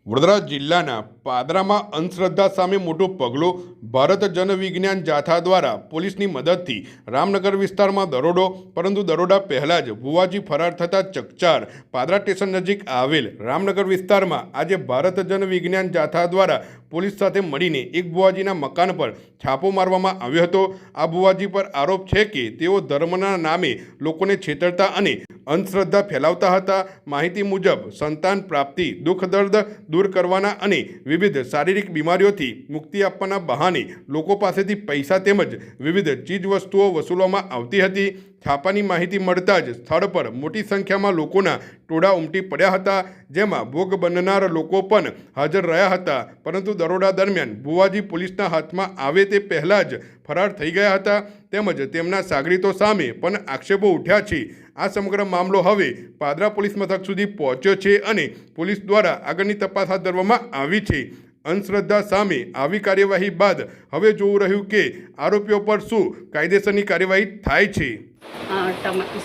વડોદરા જિલ્લાના પાદરામાં અંધશ્રદ્ધા સામે મોટું પગલું ભારત જનવિજ્ઞાન જાથા દ્વારા પોલીસની મદદથી રામનગર વિસ્તારમાં દરોડો, પરંતુ દરોડા પહેલાં જ ભુવાજી ફરાર થતા ચકચાર. પાદરા સ્ટેશન નજીક આવેલ રામનગર વિસ્તારમાં આજે ભારત જનવિજ્ઞાન જાથા દ્વારા પોલીસ સાથે મળીને એક ભુવાજીના મકાન પર છાપો મારવામાં આવ્યો હતો. આ ભુવાજી પર આરોપ છે કે તેઓ ધર્મના નામે લોકોને છેતરતા અને અંધશ્રદ્ધા ફેલાવતા હતા. માહિતી મુજબ સંતાન પ્રાપ્તિ, દુઃખ દર્દ દૂર કરવાના અને વિવિધ શારીરિક બીમારીઓથી મુક્તિ આપવાના બહાને લોકો પાસેથી પૈસા તેમજ વિવિધ ચીજ વસ્તુઓ વસૂલવામાં આવતી હતી. છાપાની માહિતી મળતા જ સ્થળ પર મોટી સંખ્યામાં લોકોના ટોળા ઉમટી પડ્યા હતા, જેમાં ભોગ બનનાર લોકો પણ હાજર રહ્યા હતા. પરંતુ દરોડા દરમિયાન ભુવાજી પોલીસના હાથમાં આવે તે પહેલાં જ ફરાર થઈ ગયા હતા. તેમજ તેમના સાગરીતો સામે પણ આક્ષેપો ઉઠ્યા છે. આ સમગ્ર મામલો હવે પાદરા પોલીસ મથક સુધી પહોંચ્યો છે અને પોલીસ દ્વારા આગળની તપાસ હાથ ધરવામાં આવી છે. અંધશ્રદ્ધા સામે આવી કાર્યવાહી બાદ હવે જોવું રહ્યું કે આરોપીઓ પર શું કાયદેસરની કાર્યવાહી થાય છે.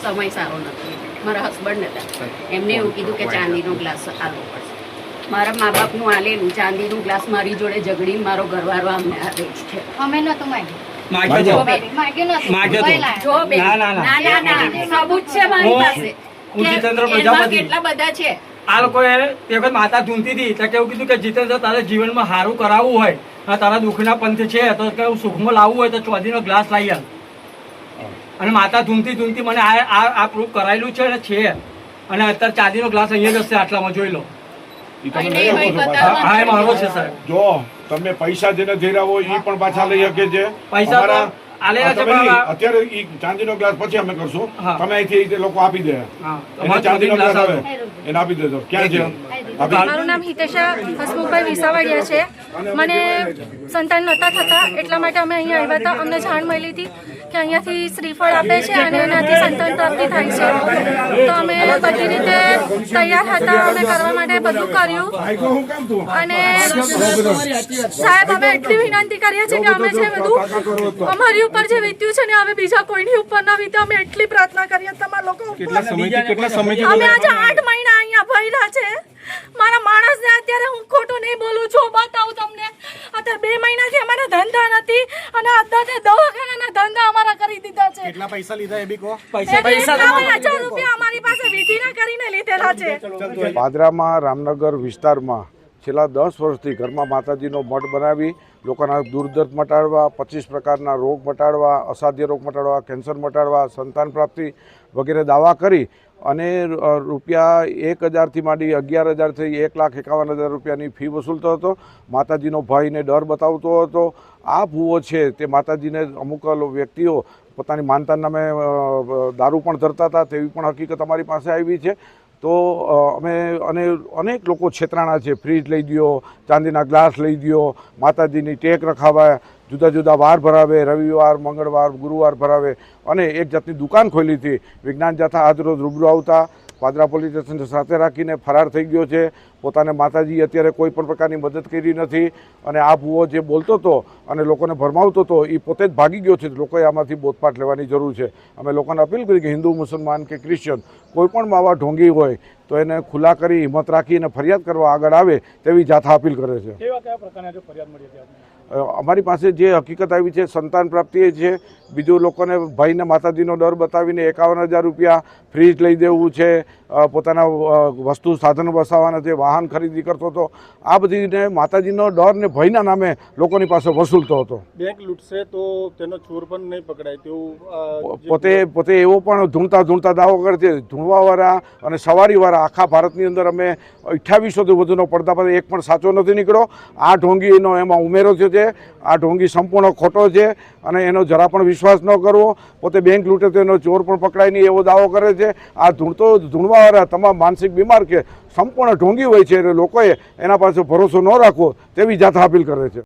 સમય સારો નથી. મારા હસબન્ડ હતા, એમને એવું કીધું કે ચાંદીનો ગ્લાસ આપવો પડશે. મારા મા બાપનું આલેલું ચાંદીનું ગ્લાસ મારી જોડે ઝઘડીને મારો ઘરવાળો અમને આપે છે. અમે નતું કેટલા બધા છે. આ લોકોએ તે વખત માતા ધૂનતી હતી એટલે કેવું કીધું કે જીતેન્દ્ર તારે જીવનમાં સારું કરાવવું હોય, તારા દુઃખના પંથ છે તો કે સુખમાં લાવવું હોય તો ચોધીનો ગ્લાસ લાવી આવ. અને માતા ધૂનતી મને આ પ્રૂફ કરાયેલું છે અને અત્યારે ચાંદીનો ગ્લાસ અહીંયા જ હશે, આટલામાં જોઈ લો. હા, મારો છે સાહેબ. જો તમે પૈસા જેને જઈ રહ્યા હોય એ પણ પાછા લઈ શકે છે. પૈસા તો આલેલા છે પણ અત્યારે ઈ ચાંદીનો ગ્લાસ પછી અમે કરશું. તમે અહીંથી લોકો આપી દે, હા, ચાંદીનો ગ્લાસ આવે એને આપી દેજો. ક્યાં છે? મારું નામ હિતેશા હસમુખભાઈ વિસાવડિયા છે. મને સંતાન નહોતા થતા એટલા માટે અમે અહીંયા આવ્યા હતા. અમને જાણ મળી હતી કે અહીંયાથી શ્રીફળ આપે છે અને એનાથી સંતાન પ્રાપ્તિ થાય છે. તો અમે બધી રીતે તૈયાર હતા, અમે કરવા માટે બધું કર્યું. અને સાહેબ, અમે એટલી વિનંતી કરીએ છીએ કે અમે જે બધું અમારી ઉપર જે વીત્યું છે ને હવે બીજા કોઈની ઉપર ના વીતે. અમે એટલી પ્રાર્થના કરીએ તમારા લોકો ઉપર. અમે આજે 8 મહિના અહીંયા ભર્યા છે. મારા માણસને અત્યારે હું ખોટું નહીં બોલું છું, બતાવું તમને. અત્યારે 2 મહિનાથી અમારા ધંધા નથી અને અત્યારે દવાખાનાના ધંધા અમારા કરી દીધા છે. કેટલા પૈસા લીધા એ બી કહો? પૈસા 1000 રૂપિયા અમારી પાસે વિધિના કરીને લીધેલા છે. પાદરામાં રામનગર વિસ્તારમાં છેલ્લા 10 વર્ષથી ઘરમાં માતાજીનો મઠ બનાવી લોકોના દુર્દર્દ મટાડવા, 25 પ્રકારના રોગ મટાડવા, અસાધ્ય રોગ મટાડવા, કેન્સર મટાડવા, સંતાન પ્રાપ્તિ વગેરે દાવા કરી અને રૂપિયા 1000થી માંડી 11000 થી 1,51,000 રૂપિયાની ફી વસૂલતો હતો. માતાજીનો ભાઈને ડર બતાવતો હતો. આ ભૂવો છે તે માતાજીને અમુક વ્યક્તિઓ પોતાની માનતા નામે દારૂ પણ ધરતા હતા, તેવી પણ હકીકત અમારી પાસે આવી છે. તો અમે અનેક લોકો છેતરાણા છે. ફ્રીજ લઈ દો, ચાંદીના ગ્લાસ લઈ દો, માતાજીની ટેક રખાવે, જુદા જુદા વાર ભરાવે, રવિવાર, મંગળવાર, ગુરુવાર ભરાવે અને એક જાતની દુકાન ખોલી હતી. વિજ્ઞાન જાથા આજરોજ રૂબરૂ આવતા પાદરા પોલીસ સ્ટેશન સાથે રાખીને ફરાર થઈ ગયો છે. પોતાને માતાજી અત્યારે કોઈ પણ પ્રકારની મદદ કરી નથી અને આ ભૂવો જે બોલતો હતો અને લોકોને ભરમાવતો હતો એ પોતે જ ભાગી ગયો છે. લોકોએ આમાંથી બોધપાઠ લેવાની જરૂર છે. અમે લોકોને અપીલ કરી કે હિન્દુ, મુસલમાન કે ક્રિશ્ચન કોઈ પણ આવા ઢોંગી હોય તો એને ખુલ્લા કરી હિંમત રાખીને ફરિયાદ કરવા આગળ આવે તેવી જાથા અપીલ કરે છે. અમારી પાસે જે હકીકત આવી છે સંતાન પ્રાપ્તિ છે. બીજું લોકોને ભાઈને માતાજીનો ડર બતાવીને 51,000 રૂપિયા ફ્રીજ લઈ દેવું છે, પોતાના વસ્તુ સાધનો વસાવવાના છે, વાહન ખરીદી કરતો હતો. આ બધીને માતાજીનો ડર ને ભયના નામે લોકોની પાસે વસૂલતો હતો. બેંક લૂંટશે તો તેનો ચોર પણ નહીં પકડાય તેવું પોતે એવો પણ ધૂણતા દાવો કરે છે. ધૂણવાવાળા અને સવારીવાળા આખા ભારતની અંદર અમે 2800થી વધુનો પડદાપદ એક પણ સાચો નથી નીકળ્યો. આ ઢોંગીનો એમાં ઉમેરો થયો છે. આ ઢોંગી સંપૂર્ણ ખોટો છે અને એનો જરા પણ વિશ્વાસ ન કરવો. પોતે બેંક લૂંટે તો એનો ચોર પણ પકડાય નહીં એવો દાવો કરે છે. આ ધૂણવાવાળા તમામ માનસિક બીમાર કે સંપૂર્ણ ઢોંગી હોય છે એટલે લોકોએ એના પાસે ભરોસો ન રાખવો તેવી જાથા અપીલ કરે છે.